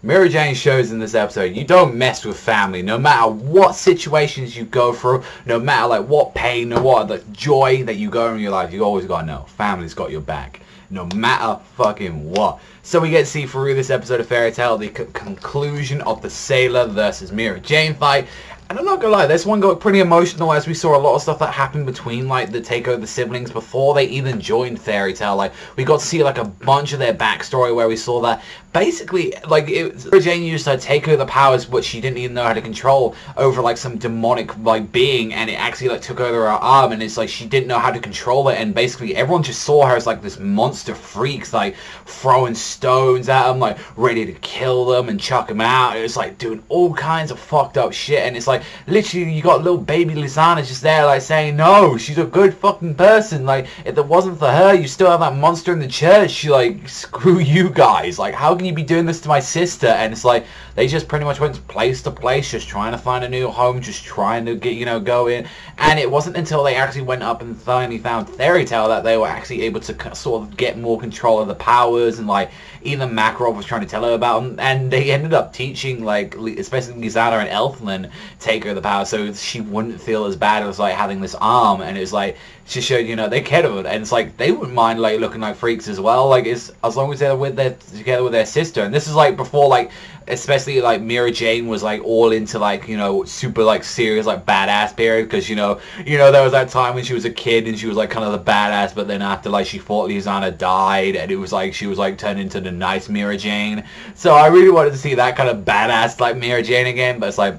Mirajane shows in this episode, you don't mess with family, no matter what situations you go through, no matter like what pain, no what the joy that you go in your life, you always gotta know, family's got your back, no matter fucking what. So we get to see through this episode of Fairy Tail the conclusion of the Seilah versus Mirajane fight. And I'm not gonna lie, this one got pretty emotional as we saw a lot of stuff that happened between like the takeover siblings before they even joined Fairy Tail. Like we got to see like a bunch of their backstory where we saw that basically like Mirajane used her takeover powers, but she didn't even know how to control over like some demonic like being, and it actually like took over her arm, and it's like she didn't know how to control it, and basically everyone just saw her as like this monster freak, like throwing stones at them, like ready to kill them and chuck them out. It was like doing all kinds of fucked up shit, and it's like literally you got little baby Lisana just there like saying no, she's a good fucking person, like if it wasn't for her you still have that monster in the church. She like, screw you guys, like how can you be doing this to my sister? And it's like they just pretty much went to place, just trying to find a new home, just trying to get, you know, go in. And it wasn't until they actually went up and finally found Fairy Tail that they were actually able to sort of get more control of the powers, and like even Makarov was trying to tell her about them, and they ended up teaching like especially Lisana and Elfman take her the power so she wouldn't feel as bad as like having this arm. And it was like she showed, you know, they cared about it, and it's like they wouldn't mind like looking like freaks as well, like it's as long as they're with their together with their sister. And this is like before like especially like Mirajane was like all into like, you know, super like serious like badass period, because you know there was that time when she was a kid and she was like kind of the badass, but then after like she fought Lisana died, and it was like she was like turned into the nice Mirajane. So I really wanted to see that kind of badass like Mirajane again, but it's like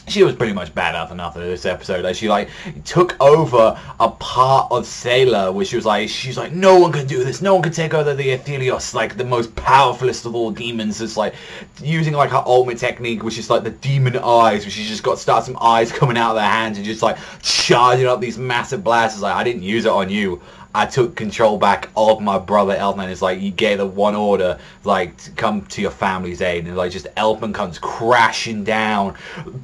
she was pretty much badass enough in this episode that she like took over a part of Seilah, which was like, she's like, no one can do this, no one can take over the Aethelios, like the most powerfulest of all demons. It's like using like her ultimate technique, which is like the demon eyes, which she just got some eyes coming out of their hands and just like charging up these massive blasts. It's like, I didn't use it on you, I took control back of my brother Elfman. It's like you gave the one order, like to come to your family's aid, and like just Elfman comes crashing down,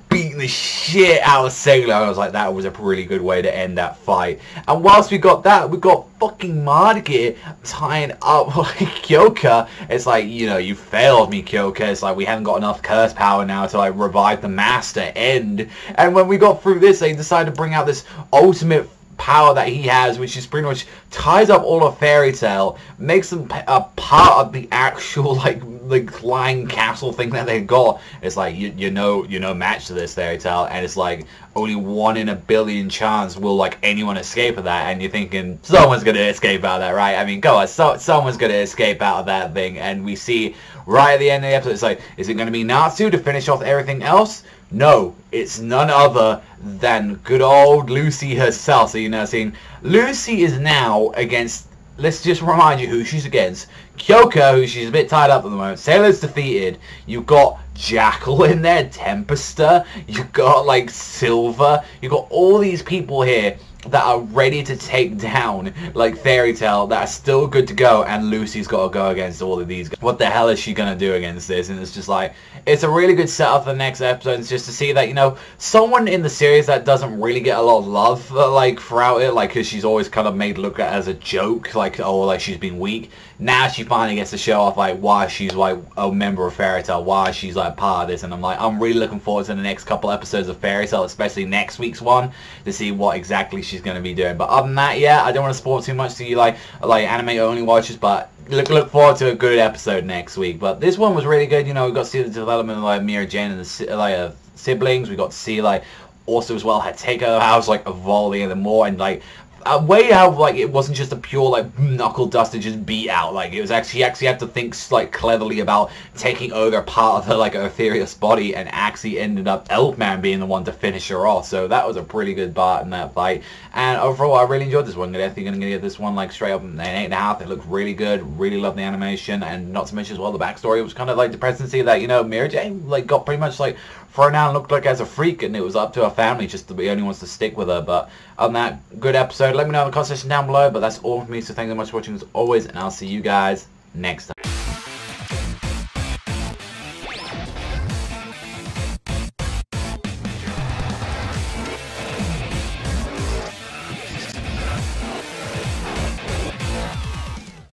beating the shit out of Seilah. I was like, that was a really good way to end that fight. And whilst we got that, we got fucking Margit tying up like Kyoka. It's like, you know, you failed me, Kyoka. It's like we haven't got enough curse power now to like revive the master end. And when we got through this, they decided to bring out this ultimate power that he has, which is pretty much ties up all of Fairy Tail, makes them a part of the actual like lying castle thing that they got. It's like you know match to this Fairy Tail, and it's like only 1 in a billion chance will like anyone escape of that. And you're thinking someone's gonna escape out of that, right? I mean, go on, someone's gonna escape out of that thing. And we see right at the end of the episode, it's like, is it gonna be Natsu to finish off everything else? No, it's none other than good old Lucy herself. So, you know, seeing Lucy is now against, let's just remind you who she's against. Kyoka, who she's a bit tied up at the moment. Sailor's defeated. You've got Jackal in there, Tempester. You've got, like, Silver. You've got all these people here that are ready to take down, like, Fairy Tail, that are still good to go, and Lucy's got to go against all of these guys. What the hell is she going to do against this? And it's just like, it's a really good setup for the next episode. It's just to see that, you know, someone in the series that doesn't really get a lot of love, like, throughout it, like, because she's always kind of made look at as a joke, like, oh, like, she's been weak. Now she finally gets to show off, like, why she's, like, a member of Fairy Tail, why she's, like, part of this. And I'm like, I'm really looking forward to the next couple episodes of Fairy Tail, especially next week's one, to see what exactly she's going to be doing. But other than that, yeah, I don't want to spoil too much to you, like anime only watchers, but look forward to a good episode next week. But this one was really good. You know, we got to see the development of like Mirajane and the siblings. We got to see like also as well how Takeover House like evolving even more, and like a way how like it wasn't just a pure like knuckle duster just beat out. Like it was actually had to think like cleverly about taking over part of her like ethereal body, and actually ended up Elfman being the one to finish her off. So that was a pretty good part in that fight. And overall, I really enjoyed this one. I'm definitely gonna give this one like straight up an 8.5. It looked really good. Really loved the animation, and not to mention as well the backstory. It was kind of like depressing to see that, you know, Mirajane like got pretty much like thrown out and looked like as a freak, and it was up to her family just to be the only ones to stick with her. But on that, good episode. Let me know in the comment section down below. But that's all from me, so thank you so much for watching as always, and I'll see you guys next time.